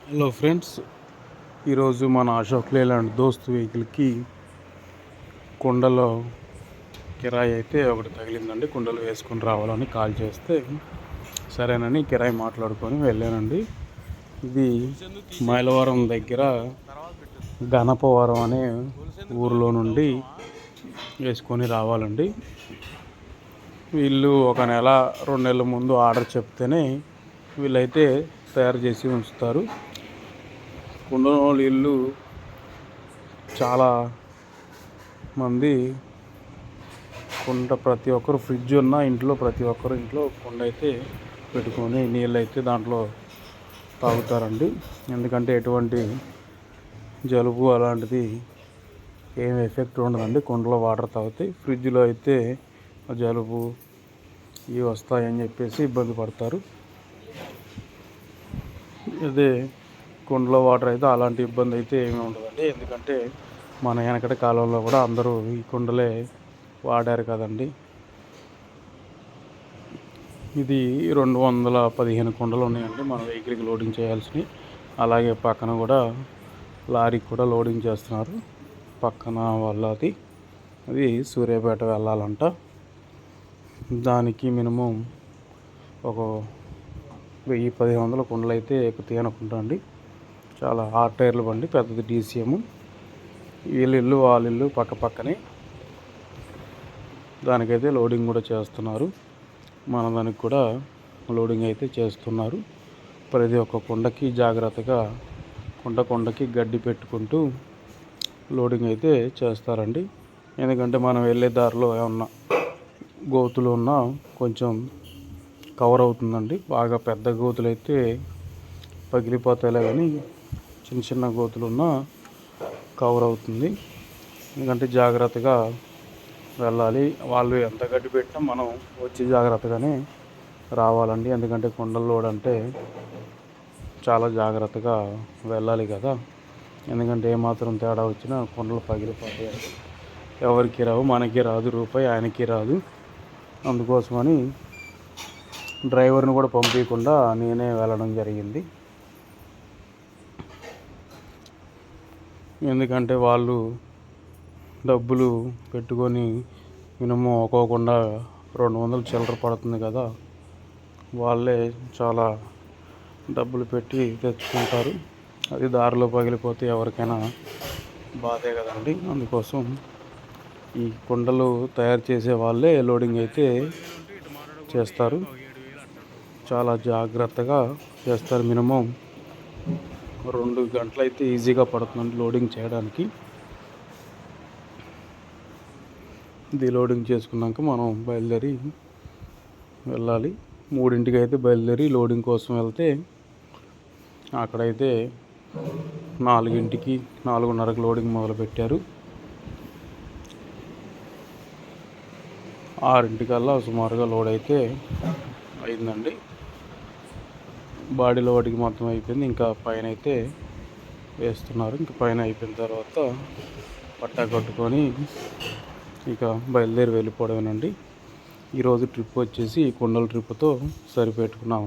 Hello friends, ఈరోజు మన అశోక్ లేలాండ్ దోస్త్ వెహికల్కి కుండలో కిరాయి అయితే ఒకటి తగిలిందండి. కుండలు వేసుకొని రావాలని కాల్ చేస్తే సరేనని కిరాయి మాట్లాడుకొని వెళ్ళానండి. ఇది మైలవరం దగ్గర గణపవరం అనే ఊరిలో నుండి వేసుకొని రావాలండి. వీళ్ళు ఒక నెల 2 నెలల ముందు ఆర్డర్ చెప్తేనే వీళ్ళైతే తయారు చేసి ఉంచుతారు. కుండలో నీళ్ళు చాలా మంది ప్రతి ఒక్కరు ఫ్రిడ్జ్ ఉన్న ఇంట్లో ప్రతి ఒక్కరు ఇంట్లో కుండ అయితే పెట్టుకొని నీళ్ళు అయితే దాంట్లో తాగుతారండి. ఎందుకంటే ఎటువంటి జలుబు అలాంటిది ఏం ఎఫెక్ట్ ఉండదండి కుండలో వాటర్ తాగితే. ఫ్రిడ్జ్లో అయితే జలుబు ఇవి వస్తాయని చెప్పేసి ఇబ్బంది పడతారు. అదే కుండలో వాటర్ అయితే అలాంటి ఇబ్బంది అయితే ఏమీ ఉండదండి. ఎందుకంటే మన వెనకటి కాలంలో కూడా అందరూ ఈ కుండలే వాడారు కదండి. ఇది 215 కుండలు ఉన్నాయండి మన వెహికల్కి లోడింగ్ చేయాల్సినవి. అలాగే పక్కన కూడా లారీకి కూడా లోడింగ్ చేస్తున్నారు. పక్కన వాళ్ళది అది సూర్యాపేట వెళ్ళాలంట. దానికి మినిమం ఒక 1000-1500 కుండలు అయితే ఎక్కుతాయి అనుకుంటా అండి. చాలా 6 టైర్ల బండి, పెద్దది DCM. వీళ్ళిల్లు వాళ్ళిల్లు పక్క పక్కనే. దానికైతే లోడింగ్ కూడా చేస్తున్నారు. మన దానికి కూడా లోడింగ్ అయితే చేస్తున్నారు. ప్రతి ఒక్క కుండకి జాగ్రత్తగా కుండకి గడ్డి పెట్టుకుంటూ లోడింగ్ అయితే చేస్తారండి. ఎందుకంటే మనం వెళ్ళే దారిలో ఏమన్నా గోతులు ఉన్నా కొంచెం కవర్ అవుతుందండి. బాగా పెద్ద గోతులు అయితే పగిలిపోతాయిలే, కానీ చిన్న చిన్న గోతులు ఉన్నా కవర్ అవుతుంది. ఎందుకంటే జాగ్రత్తగా వెళ్ళాలి. వాళ్ళు ఎంత గడ్డి పెట్టినా మనం వచ్చి జాగ్రత్తగానే రావాలండి. ఎందుకంటే కుండల లోడ్ అంటే చాలా జాగ్రత్తగా వెళ్ళాలి కదా. ఎందుకంటే ఏమాత్రం తేడా వచ్చినా కుండలు పగిలిపోతాయి. ఎవరికి రావు, మనకి రాదు, రూపాయి ఆయనకి రాదు. అందుకోసమని డ్రైవర్ని కూడా పంపించకుండా నేనే వెళ్ళడం జరిగింది. ఎందుకంటే వాళ్ళు డబ్బులు పెట్టుకొని మినిమం ఒక్కోకుండా 200 చిల్లర పడుతుంది కదా. వాళ్ళే చాలా డబ్బులు పెట్టి తెచ్చుకుంటారు. అది దారిలో పగిలిపోతే ఎవరికైనా బాధే కదండి. అందుకోసం ఈ కుండలు తయారు చేసే వాళ్ళే లోడింగ్ అయితే చేస్తారు. చాలా జాగ్రత్తగా చేస్తారు. మినిమం 2 గంటలు అయితే ఈజీగా పడుతుందండి లోడింగ్ చేయడానికి. ఇది లోడింగ్ చేసుకున్నాక మనం బయలుదేరి వెళ్ళాలి. 3ంటికి అయితే బయలుదేరి లోడింగ్ కోసం వెళ్తే అక్కడైతే 4ంటికి 4:30కి లోడింగ్ మొదలుపెట్టారు. 6ంటికల్లా సుమారుగా లోడ్ అయితే అయిందండి. బాడీ లోడింగ్ మొత్తం అయిపోయింది. ఇంకా పైన అయితే వేస్తున్నారు. ఇంకా పైన అయిపోయిన తర్వాత పట్టా కట్టుకొని ఇక బయలుదేరి వెళ్ళిపోవడమేనండి. ఈరోజు ట్రిప్ వచ్చేసి కుండల ట్రిప్తో సరిపెట్టుకున్నాము.